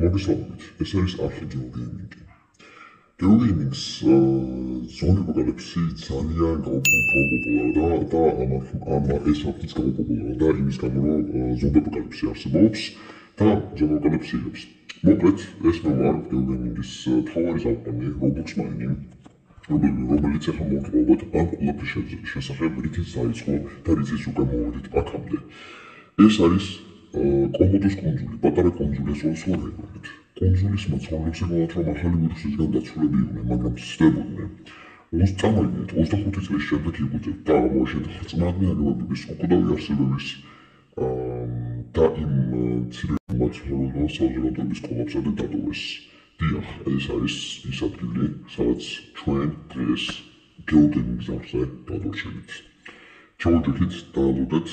მოგესალმებით, ეს არის არხიგეოგეიმინგი. გეოგეიმინგს ზონი პოკალიფსი ძალიან გაუპოპულარდა და ეს ფაქტიც გაუპოპულარდა იმის გამო, რომ ზომბი აპოკალიფსი არსებობს და ზომბი აპოკალიფსი იღებს. მოკლედ, ეს მე ვარ გეოგეიმინგის თავარი ზავყანი, Roblox მაინი, რომელიც ახლა მოგიყვებოთ ამ ყველაფრის შესახებ, რითიც დაიწყო და რითიც უკვე მოვედით აქამდე. ეს არის კომოდოს კუნძული, პატარა კუნძული ასოლა რაიონით. კუნძულის მაცხოვრებლებს იგავათ, რომ ახალი ვირუსისგან დაცულები იყვნენ, მაგრამ ცდებოდნენ. წამოიდგინეთ 25 წლის შემდეგ იგუძებთ და აღმოაჩენთ რწმანიანი აგებების უყუდავი არსებების და იმ მცირე მაცხოვრებლებს საზოგადოების კოლაფსად დადოვეს. დიახ, ეს არის ის ადგილი, სადაც ჩვენ დღეს გეოგეიმინგის არხზე გადავარჩენით. ჩავუჯექით და ვალოდეთ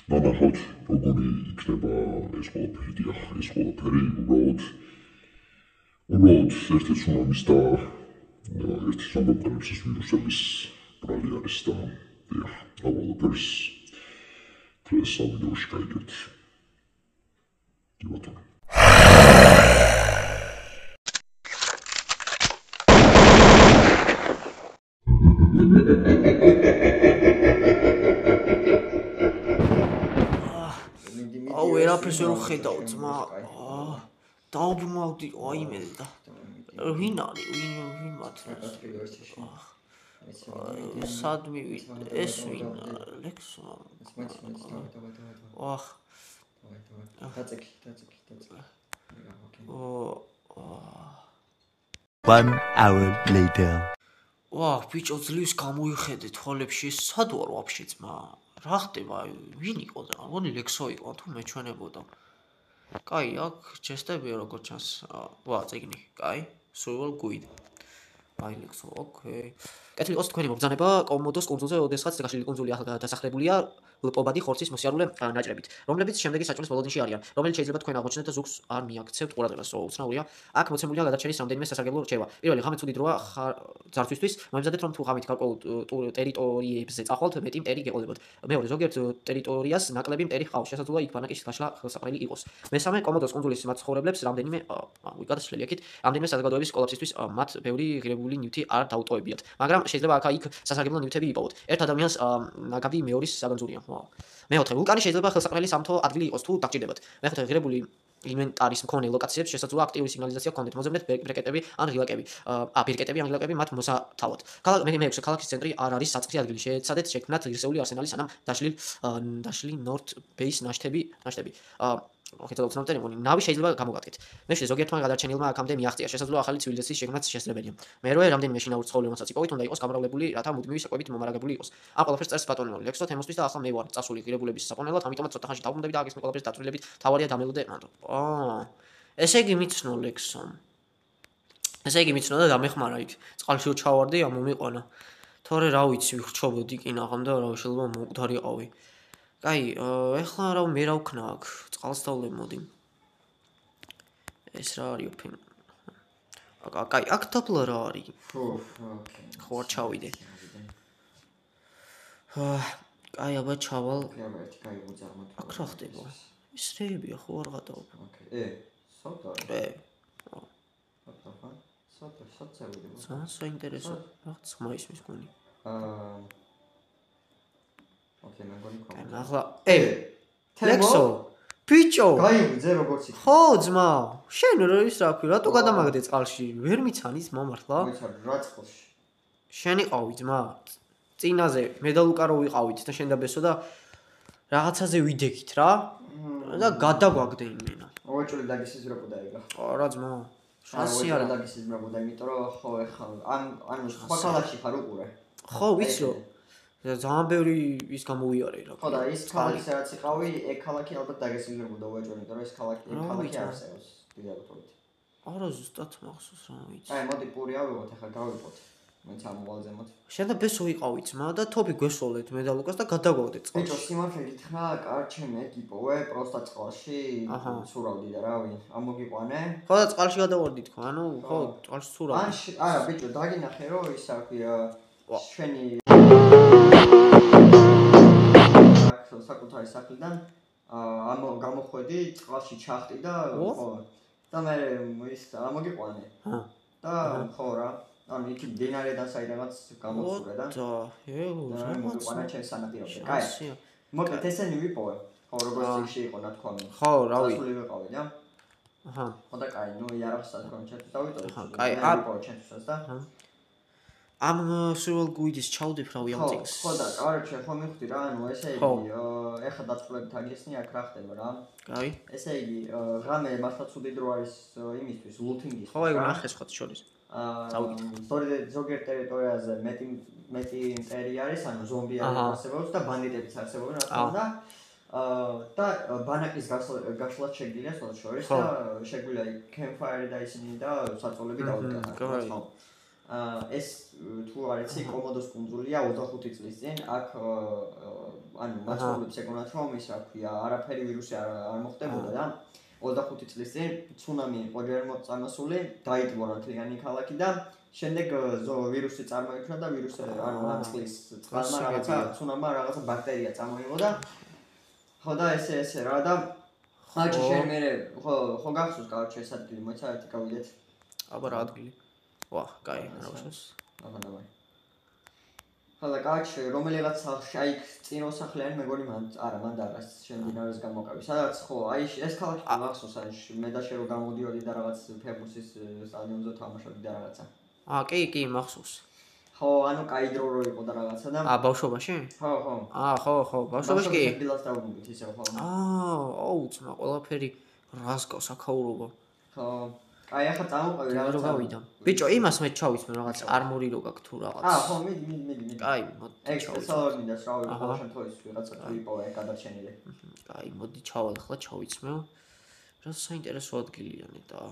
ნახოთ როგორი იქნება ეს ყველაფერი. დიახ, ეს ყველაფერი უბრალოდ ერთი ცუნამის და ერთი ზომბი აპოკალიფსის ვირუსების ბრალი არის და დიახ, ამ ყველაფერს დღეს ამ ვიდეოში გაიგებთ. კი ბატონო. ვერაფერს ვერ ვხედავ ძმა. დაუბრმავდი აიმედე და ვინ არის? ვინ მათრას? სად მივიდე? ეს ვინ? ლექსო. დაწეკი. 1 hour later. ბიჭო ძლივს გამოიხედე თვალებში, სად ვარ ვაფშე ძმა? რა ხდება? ვინ იყო და მგონი ლექსო იყო თუ მეჩვენებოდა. კაი, აქ ჩესტებია როგორც ჩანს. წიგნი. კაი, survival guide. აი ლექსო, ოკეი. კეთილი იყოს თქვენი მობრძანება კომოდოს კუნძულზე, ოდესღაც გაშლილი კუნძული ახლა დასახლებულია ლპობადი ხორცის მოსიარულე ნაჭრებით, რომლებიც შემდეგი საჭმლის ბოლოდინში არიან, რომელიც შეიძლება თქვენ აღმოჩნდეთ და ზოგს არ მიაქცევთ ყურადღებას. უცნაურია. აქ მოცემულია გადარჩენის რამდენიმე სასარგებლო რჩევა. პირველი, ღამე ცუდი დროა ძარცვისთვის, მოემზადეთ რომ თუ ღამით გარკვეულ ტერიტორიებზე წახვალთ, მეტი მტერი გეყოლებათ. მეორე, ზოგიერთ ტერიტორიას ნაკლები მტერი ჰყავს, შესაძლოა იქ ბანაკის გაშლა ხელსაყრელი იყოს. მესამე, კომოდოს კუნძულის მაცხოვრებლებს რამდენიმე ვიკადრე აქეთ, რამდენიმე საზოგადოების კოლაფსისთვის მათ ბევრი ღირებული ნივთი არ დაუტოვებიათ, მაგრამ შეიძლება აქ-იქ სასარგებლო ნივთები იპოვოთ. ერთ ადამიანს ნაგავი მეორის საგანძურია. მეოთხე, ვულკანი შეიძლება ხელსაყრელი სამთო ადგილი იყოს თუ დაგჭირდებათ. მეხუთე, ღირებული ინვენტარის მქონე ლოკაციებს შესაძლოა აქტიური სიგნალიზაცია ჰქონდეთ. მოძებნეთ ბირკეტები ან ღილაკები მათ მოსათავად. მეექვსე, ქალაქის ცენტრი არ არის საწყისი ადგილი. შეეცადეთ შექმნათ ღირსეული არსენალი სანამ დაშლი North Base ნაშთები. ნავი შეიძლება გამოგაკეთეთ. მეშვიდე, ზოგიერთმა გადარჩენილმა აქამდე მიაღწია, შესაძლოა ახალი ცივილიზაციის შექმნაც შესაძლებელია. მერვე, რამდენიმე შინაურ ცხოველებსაც იპოვეთ, უნდა იყოს გამრავლებული, რათა მუდმივი საკვებით მომარაგებული იყოს. ამ ყველაფერს წერს ბატონო ლექსო თემოსთვის და ახლა მე ვარ წასული ღირებულების საყრდენად, ამიტომაც ცოტა ხანში დავბრუნდები და აგეს მე ყველაფერს დაწვრილებით, თავარია დამელოდე მანდ. ესე იგი მიცნო ლექსო. ესე იგი მიცნო და დამეხმარა იქ. წყალში ჩავარდი, მომიყვანა. თორე რა ვიცი, ვიხრჩობოდი კინაღამ და რა შეიძლება მოვკვდარიყავი. კაი, ეხლა რა მე რა ვქნა აქ? წყალს დავლებოდი. ეს რა არის ოფენ? კაი, აქ თაფლა რა არის? ხო, არ ჩავიდე. კაი, აბა ჩავალ. აქ რა ხდება? ის რეებია ხო არ გადაობ. საინტერესო. რაღაც ხმა ისმის გონი. ახლა ლექსო ბიჭო გაიგე როგორც იქ ხო ძმა შენ ის რა ქვია რატო გადამაგდე წყალში ვერ მიცანის მომართლა რა წყალში შენ იყავი ძმა წინაზე მე და ლუკა რო ვიყავით და შენ და ბესო და რაღაცაზე ვიდეგით რა და გადაგვაგდე იმენა ოჭური დაგისიზრებოდა ეგა არა ძმა შანსი არა დაგისიზრებოდა იმიტომ რომ ხო ეხლა ან სხვა ქალაქში ხარ უყურე ხო ვიცი რომ ძალიან ბევრი ის გამოვიარე რა. ხო და ის ქალაქი სადაც იყავი, ეგ ქალაქი ალბათ დაგესილდებოდა უეჭველი, იმიტომ რომ ეს ქალაქი არსებობს დიდალოთობით. არა ზუსტად მახსოვს რა ვიცი. აი მოდი პური ავიღოთ, ახლა გავიპოთ. მეც ამოვალზე მოთ. შენ და ბესო ვიყავით ძმა და თობი გვესოლეთ მე და ლუკას და გადაგვაგდეთ წყალში. ბიჭო, სიმართლე გითხრა, კარჩემ ეგ იპოვე პროსტა წყალში, ცურავდი და რავი, ამოგიყვანე. ხო და წყალში გადავარდი თქვა, ანუ ხო, წყალში ცურავდი. არა ბიჭო, დაგინახე რომ ის რა ქვია, შენი საკუთარი სახლიდან ამ გამოხვედი წყალში ჩახტი და ხო და მე ის ამოგიყვანე და ხო რა ანუ იქ დინარედან საიდანაც გამოსურე და მოგიყვანა ჩემს სანაპიროზე კაი მოკლედ ესენი ვიპოვე ხო როგორც იქში იყო ნათქვამი ხო რავი სასული ვიყავი და ხო და კაი ნუ იარაღსაც თქვენ ჩემთვის დავიტოვე კაი ვიპოვე ჩემთვისაც და ამ სულ გუიდის ჩავდებ რავი ამ წიგნს ხო და კაროჩე ხო მივხვდი რა ანუ ესე იგი ეხა დაწყლებით აგესნი აქ რა ხდება რა კაი ესე იგი ღამე მართლა ცუდი დრო არის იმისთვის ლუთინგის ხო ეგ ნახეს ხოთ შორის ზოგიერთ ტერიტორიაზე მეტი იმპერი არის ანუ ზომბიები არსებობს და ბანდიტებიც არსებობენ რა თქმა უნდა და ბანაკის გაშლაც შეგვიძლია სხვათა შორის და შეგვიძლია კემპფაირი და ისინი და საწოლები დავიკარგოთ ეს თუ არ იცი კომოდოს კუნძულია 25 წლის წინ აქ ანუ მასშტაბებს ეკონათ რომ ის რა ქვია არაფერი ვირუსი არ მოხდებოდა და 25 წლის წინ ცუნამი იყო ჯერ მოწამასული დაიტბორა მთლიანი ქალაქი და შემდეგ ვირუსი წარმოიქმნა და ვირუსი ანუ ნაწლის წყალმა რაღაცა ცუნამმა რაღაცა ბაქტერია წამოიღო და ხო და ესე რა და აჩი შენ მე ხო გახსოვს კაუჩი ეს ადგილი მოიცა ერთი გავიდეთ აბა რა ადგილი ვა კაი რა უშავს აბა დავაი ხო და კაუჩი რომელიღაც სახლში აი წინოსახლიანი მეგონი მან არა მან დაგას შენ დინარეს გამოკავი სადაც ხო აი ეს ქალაქი გახსოვს აი მე და შენ რო გამოდიოდი და რაღაც ფეხბურთის სტადიონზე თამაშობდი და რაღაცა კი მახსოვს ხო ანუ კაი დრო რო იყო და რაღაცა და ბავშვობაში ხო ხო ბავშვობაში კი დილას დავუგდით ისევ ხო აუ ძმა ყველაფერი რას გავს აქაურობა ხო აი ახლა წამოყავი რაღაცა გავიდა ბიჭო იმას მე ჩავიცმე რაღაც არმორი რო გაქვს თუ რაღაც ხო მიდი კაი ეგ სალორნიდას რავი ყოველ შემთხვევაში ვიღაცა თუ იპოვე გადარჩენილი კაი მოდი ჩავალ ახლა ჩავიცმევ რა საინტერესო ადგილია ნეტა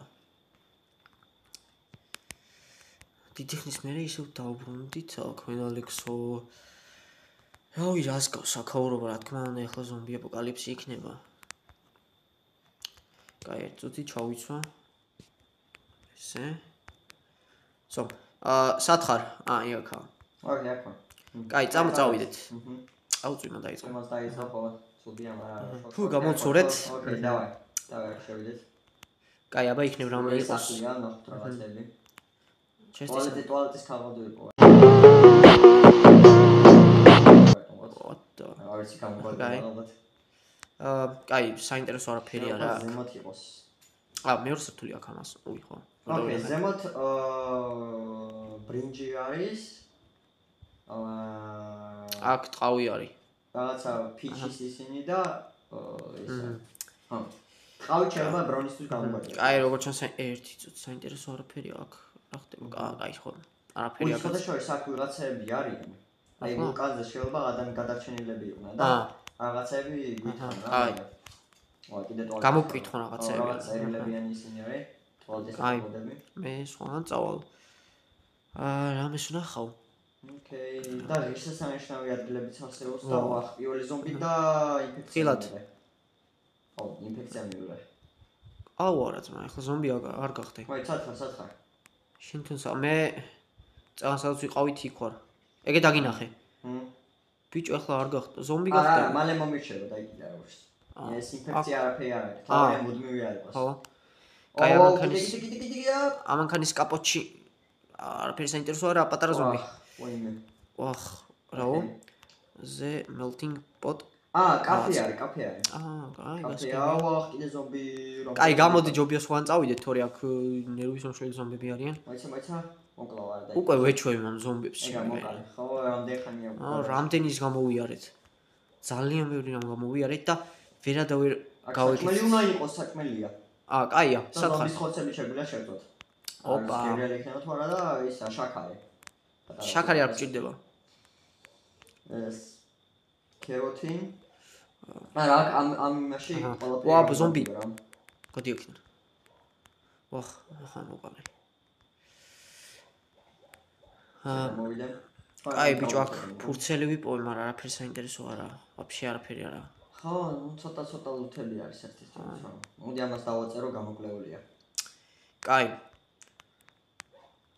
დიდი ხნის მერე ისევ დავბრუნდით აქ მე და ალექსო რავი რას გავს აქაურობა რა თქმა უნდა ახლა ზომბი აპოკალიფსი იქნება კაი ერთ წუთი ჩავიცვა ესე სო სათხარ იქა აქ კაი წავიდეთ წავწვიმა დაიწყო იმას დაიწყო ხო ცუდია მაგრამ თუ გამოცურეთ ოკეი დავაი შევიდეთ კაი აბა იქნებ რამე იყოს სახლია ნახოთ რაღაცები ჩესტის ტუალეტის ქაღალდი იყო არ ვიცი გამოვიდა ალბათ კაი საინტერესო არაფერი არა ზემოთ იყოს მეორე სართული აქ ამას უი ხო ოკეი ზემოთ ბრინჯი არის აქ ტყავი არის რაღაცა ფიჩის ისინი და ისა ხო ტყავი შეიძლება ბრონისთვის გამოგვიყვება კაი როგორც ჩანს ერთი წუთი საინტერესო არაფერი აქ რა ხდება კაი ხო არაფერი აქ სხვა შორის აქ ვიღაცები არიან აი ვულკანზე შეიძლება ადამიანი გადარჩენილები იყვნენ და რაღაცები გვითხრან რა აი კიდე ტუალეტი გამოვკითხო რაღაცები რაღაც ერილებიანი ისინი არის ტუალეტის კოდები მე სხვაგან წავალ რამეს ვნახავ ოკეი და ღირსშესანიშნავი ადგილებიც არსებობს და ვახ პირველი ზომბი და ინფექცია ო ინფექცია მივიღე აუ არა ძმა ახლა ზომბი არ გახდე ხო სათხარ შენთან მე წანსაც ვიყავით იქ ვარ ეგე დაგინახე ბიჭო ახლა არ გახდა ზომბი გახდა არა მალე მომირჩება და იქ დაეროს ეს ინფექცია არაფერი არ არის თავი მუდმივი არ იყოს ხო კაი ამანქანის კაპოტში არაფერი საინტერესო არა პატარა ზომბი ვახ რაო ზე melting pot კაფე არის კაი გასკია ვახ კიდე ზომბი რომ კაი გამოდი ჯობია სხვან წავიდეთ თორე აქ ნერვის მომშლელი ზომბები არიან მაიცა მოკლა ვარ და უკვე ვეჩვევი მან ზომბებს ეგ მოკლა ხო რამდენი ხანია რამდენის გამოვიარეთ ძალიან ბევრი რამ გამოვიარეთ და ვერადავერ გავეკეთე საჭმელი უნდა იყოს საჭმელია კაია სათხარ ზომბის ხოცები შეგვიძლია შევწოთ ოპა გერელი იქნება თუ არა და ისა შაქარი შაქარი არ გჭირდება ეს კეროტინ არა ამ მაშინ ყველაფერი ვა ზომბი გოდი იქნა ვახ ახლა მოყალე მოვიდა კაი ბიჭო აქ ფურცელი ვიპოვე მაგრამ არაფერი საინტერესო არა ვაფშე არაფერი არა ხო ნუ ცოტა ლუთები არის ერთის თემის რომ მოდი ამას დავაწერო გამოკვლეულია კაი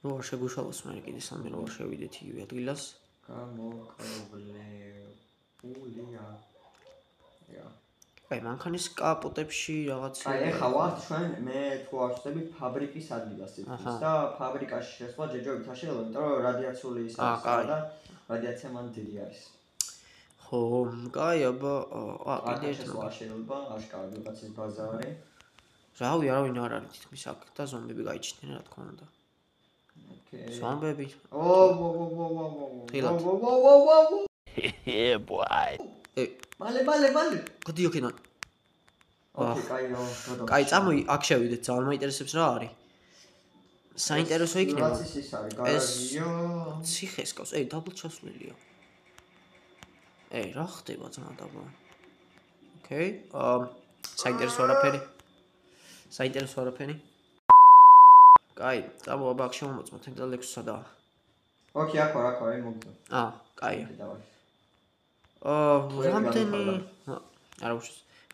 რო შეგუშალოს მე კიდე სამი რო შევიდეთ იგივე ადგილას გამოკვლეულია აი, მანქანის კაპოტებში რაღაც აი, ეხა ვართ ჩვენ მე თუ არ ვხსნები ფაბრიკის ადგილას თითქმის და ფაბრიკაში შესვლა ჯერჯერობით არ შეიძლება, იმიტომ რომ რადიაციული ის არის და რადიაცია მან დიდი არის. ხო, კაი, აბა, კიდე ერთ შესვლა შეიძლება, აშკარად ვიღაცის ბაზა არის. რავი, არავინ არ არის თითქმის აქ და ზომბები გაიჩნდნენ რა თქმა უნდა. ოკეი. ზომბები. ხილად. Yeah, boy. მალე. გდი ოქიდან. ოკეი, კაი, გადავ. კაი, წამოი, აქ შევიდეთ, ძალიან მაინტერესებს რა არის. საინტერესო იქნება. რაც ის არის, გარაჟია. ციხეს ყავს, დაბლ ჩასვლილია. რა ხდება ძმა დაბა. ოკეი, საინტერესო არაფერი. კაი, წამო აბა აქ შევამოწმოთ, ეგ 6 სადაა. ოკეი, აქ ვარ, მოგდა. კაი. დავარ.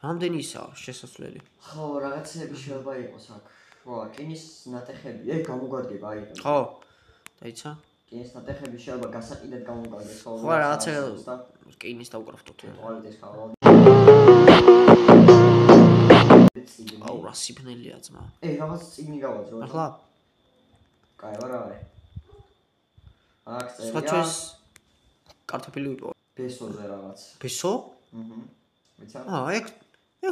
რამდენი ისაა შესასვლელი? ხო, რაღაცები შეიძლება იყოს აქ. ხო, კინის ნატეხები, გამოგვადგება აი. ხო. დაიცა? კინის ნატეხები შეიძლება გასაყიდად გამოგვადგეს, ხო. ხო, რაღაცა კინის დავკრაფტოთ. ტუალეტის ხავალ. აუ, რა სიფნელია ძმა. რაღაც წიგნი გავაძრო. ახლა? კაი, ვარ არის. აქ წერია. საჩვენს კარტოფილი ვიპოვე. ბესოზე რაღაც. ბესო? ვიცა? ეგ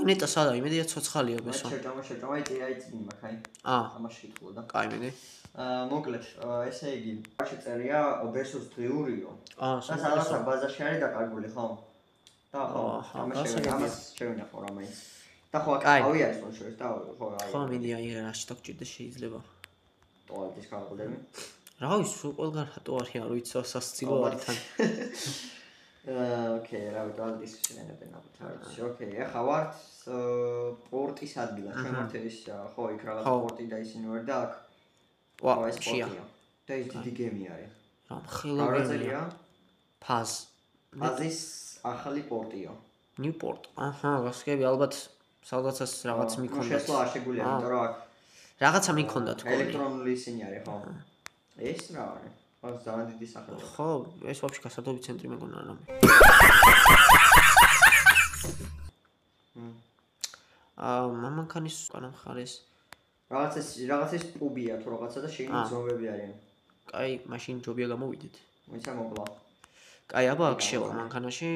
ნეტა სადა, იმედია ცოცხალია ბესო. შეჭამა, აი წიგნი მაქვს, აი. ამაში კითხულობდა. კაი, მედი. მოკლედ, ესე იგი, შეწერია ბესოს დღიურიო. და სადაც სადაც ბაზარში არის დაკარგული, ხო? და ხო, ამას შევინახო რამაინც. და ხო, აქ ავი არის ხო შორის და ხო აი. ხო, მედი აი რაში დაგჭირდა შეიძლება. ტუალეტის ხავალები. რა ვიცი, სულ ყველგან რატო არის, არ ვიცი, სასცილო არის თან. ოკეი, რა ვიცი, ტუალეტის შენებენ აბა თარში. ოკეი, ახლა ვართ პორტის ადგილას, ჩვენ ვართ ის ხო, იქ რაღაც პორტი და ისინი ვარ და აქ. ვა, შია. და ის დიდი გემი არის. რა მხილო გემია? ფაზის ახალი პორტიო. ნიუპორტ. გასაგები ალბათ სადაცას რაღაც მიქონდა. შესვლა არ შეგვიძლია, იმიტომ რომ აქ რაღაცა მიქონდა თქო. ელექტრონული ისინი არის, ხო? ეს რა არის? ხო, ძალიან დიდი სახელია. ხო, ეს ვაფშე გასადობი ცენტრი მეგონა რამე. მამანქანის უკანა მხარეს რაღაცის პუბია თუ რაღაცა და შენი ზომბები არიან. კაი, მაშინ ჯობია გამოვიდეთ. ვიცა მოკლა. კაი, აბა აქ შევა მანქანაში.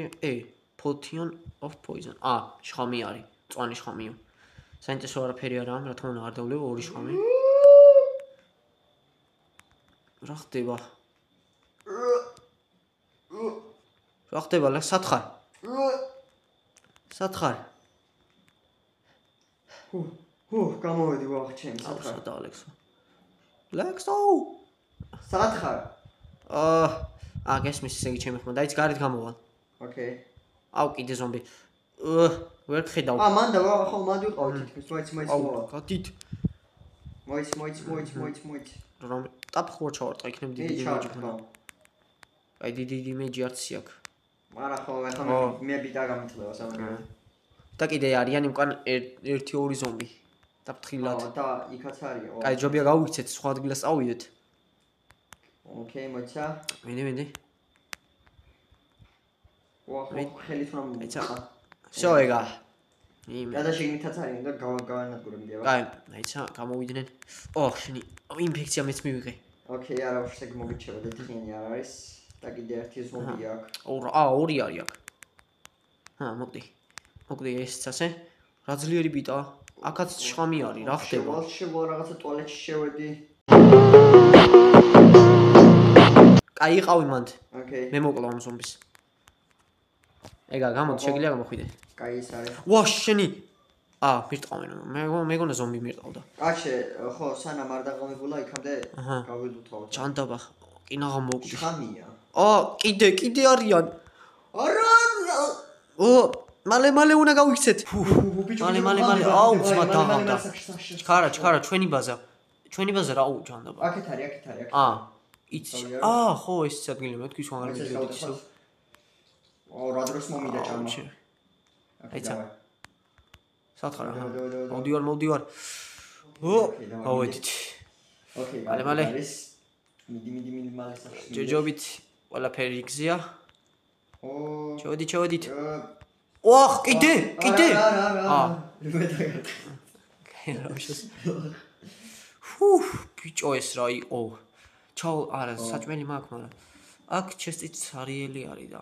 Potion of poison. შხამი არის. წვანი შხამიო. საინტერესო არაფერი არა, რა თქმა უნდა არ დავლებო ორი შხამი. რა ხდება? რა ხდება? სათხარ. სათხარ. გამოვედი ვახჩენ სათხარ. სადა ალექსო. ლექსო. სათხარ. გესმის ისე ჩემი ხმა, დაიც გარეთ გამოვალ. ოკეი. აუ, კიდე ზომბი. ვერ ხედავ. მან და ხო, მანდი ვიყავ თითქოს, მოიც მოვა. გადით. მოიც. რომ ტაფხო ჩავარტყა იქნებ დიდი იმეჯი ქონა. აი დიდი იმეჯი არც აქ. არა ხო, ეხლა მე ბიტა გამიწლევა სამაგერად. და კიდე არიან უკან 1-2 ზომბი. დაფრთხილად. და იქაც არის. კაი, ჯობია გავიქცეთ, სხვა ადგილას წავიდეთ. ოკეი, მოიცა. მედი. ხელით რომ აიცა. всё, ეგა. და შეგნითაც არის და გავანადგურებდი, აბა. კაი, აიცა, გამოვიდნენ. შენი ინფექცია მეც მივიღე. ოკეი, არა უშე მოგიჩება და თხიანი არ არის. და კიდე ერთი ზომბი აქვს. ორი არის აქ. მოკლე ესეც ასე. რა ძლიერი ბიტა. აქაც შხამი არის, რა ხდება? შევა რაღაცა ტუალეტში შევედი. კაი, იყავი მანდ. ოკეი. მე მოკლა ამ ზომბის. ეგა, გამოდი, შეგიძლია გამოხვიდე. კაი, ეს არის. ვა, შენი. მირტყავენ. მეგონა ზომბი მირტყავდა. კაცე, ხო, სანამ არ დაღამებულა, იქამდე გავიდუთავ. ჯანდაბა, კინაღა მოკვდი. შხამია. კიდე არიან. არა. მალე უნდა გავიქცეთ. მალე. აუ, ძმა დაღამდა. ჩქარა, ჩვენი ბაზა. რაუ, ჯანდაბა. აქეთ არის. იცი. ხო, ეს ადგილი მე თქვი სვან არ მიდიოდი ისე. რა დროს მომიდა ჭამა. აიცა. სათხარ. მოვდივარ. გავედით. ოკეი. მალე. მიდი მალე სახში. ჯოჯობით ყველაფერი გზია. ჩოდით. ოხ, კიდე? არა. ბიჭო ეს რა იყო? ჩაო, არა, საჭმელი მაქვს, მაგრამ აქ ჩესტიც არიელი არის და.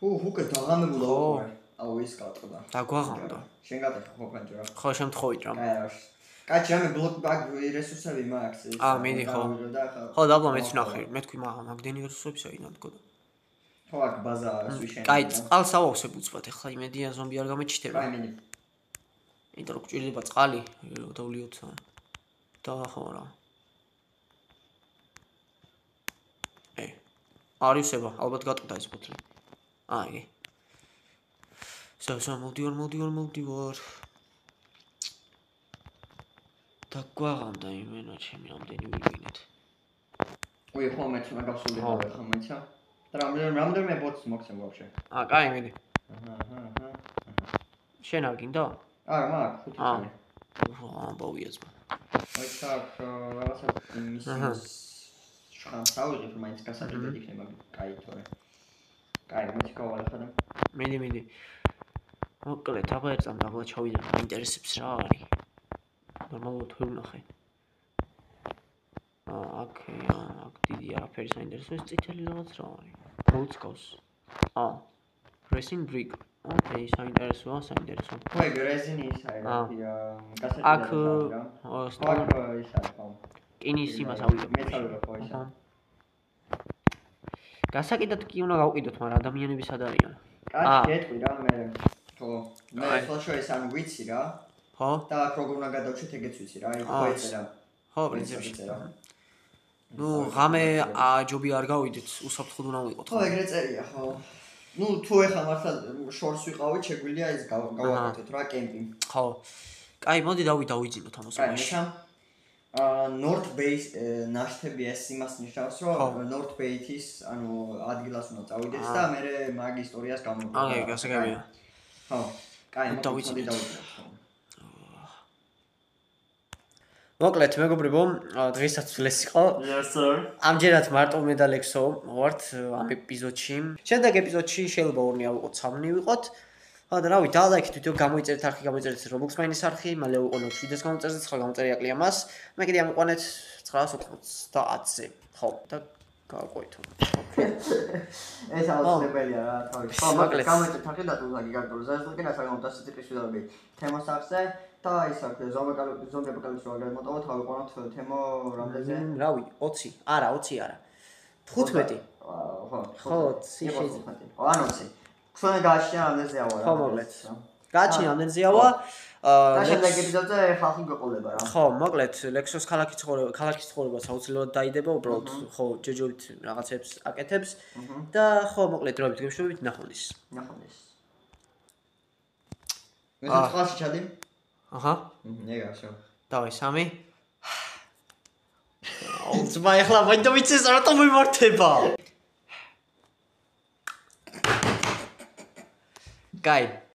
უკვე დაღამებულა უკვე. აუ ის გატყდა. დაგვაღამდა. შენ გატეხა ხო პანჯერა? ხო, შემთხვევით რა. კაჩი ამე ბლოკ რესურსები მაქვს ეს. მიდი ხო. ხო, დაბლა მეც ვნახე, მე თქვი მაგდენი რესურსები საიდან მდგოდა. ხო, აქ ბაზა სვიშენ. კაი, წყალს ავავსებ უცბად, ეხლა იმედია ზომბი არ გამეჩნდება. კაი, მიდი. იმიტომ რომ გვჭირდება წყალი, დავლიოთ და ხო რა. არისება, ალბათ გატყდა ეს ბოთლი. იგი. მოვდივარ. დაგვაღამდა იმენა ჩემი ამდენი ვიგინეთ. ой, ხო მეც მაგავსული ხარ ხა მეცა. და რამდენიმე ბოთს მოგცემ ვაფშე. კაი, მიდი. აჰა. შენ არ გინდა? არა, მაგ 5 წელი. ამბავიაზმა. აი, так, რაღაცა მისის შანსავი მაინც გასაგებად იქნება, კაი თორე. კაი, მოდი გავვალე ხა და. მიდი. მოკლედ, აბა ერთამ დაბლა ჩავიდე, ინტერესებს რა არის. ნორმალურად ვერ ვნახე. აქ დიდი არაფერი საინტერესოა, წითელი რაღაც რა არის. მოუწკავს. pressing brick. ოკეი, საინტერესოა. ხო, ეგ რეზინი ის არის, გასაგებად აქ ის არის ხო. კინის იმას ავიდო. მე წავიდე ხო ისა. გასაკიდად კი უნდა გავყიდოთ, მაგრამ ადამიანები სად არიან? კაცი გეტყვი რა მე. ხო, მე ხელშოეს ან ვიცი რა. ხო? და აქ როგორ უნდა გადავჩეთ ეგეც ვიცი რა, აი ხო ეწერა. ხო, პრინციპში. ნუ ღამე ჯობი არ გავიდეთ, უსაფრთხოდ უნდა ვიყოთ. ხო, ეგრე წერია, ხო. ნუ თუ ეხა მართლა შორს ვიყავით, შეგვიძლია ის გავაკეთოთ რა კემპი. ხო. კაი, მოდი დავიძინოთ ამასობაში. North Bay ნაშთები ეს იმას ნიშნავს, რომ North Bay-ის, ანუ ადგილას უნდა წავიდეთ და მე მაგ ისტორიას გამოვიდეთ. ოკეი, გასაგებია. ხო. კაი, მოდი დავიძინოთ. მოკლედ, მეგობრებო, დღესაც ლეს იყო. Yes sir. ამჯერად მარტო მე და ლექსო ვართ ამ ეპიზოდში. შემდეგ ეპიზოდში შეიძლება ორნი ავიყოთ, სამნი ვიყოთ. და რავი, დალაიქეთ ვიდეო, გამოიწერეთ არხი, გამოიწერეთ Roblox Mine-ის არხი, მალე ვიყენოთ ვიდეოს გამოწერეთ, ხა გამოწერია კლიამას. მე კიდე ამიყვანეთ 990-ზე. ხო, და გავაკეთოთ. ეს აუცილებელია რა, თავი. ხო, მაგრამ გამოიწერეთ არხი და თუნდაც გიგანტური ზარზლკენა საგამო დასწრებით ვიდეოები თემას არხზე და ის აქ ზომბი აპოკალიფსი ვარ გამოტოვოთ, ავიყვანოთ თემო რამდენზე? რავი, 20. არა, 20 არა. 15. ხო, 20 შეიძლება. ხო, ან 20. ხსოვნა გააჩნია რამდენზეა რა. ხო, მოკლედ. გააჩნია რამდენზეა. და შემდეგ ეპიზოდზე ხალხი გვეყოლება რა. ხო, მოკლედ, ლექსოს ქალაქის ცხოვრება საოცრად დაიდება, უბრალოდ ხო, ჯეჯობით რაღაცებს აკეთებს და ხო, მოკლედ, დროებით გემშვიდობით ნახონდის. მე თვალში ჩადი. აჰა. ეგა შო. დავай 3. ძმა ეხლა ვაიდო ვიცეს რატომ მიმართება? კაი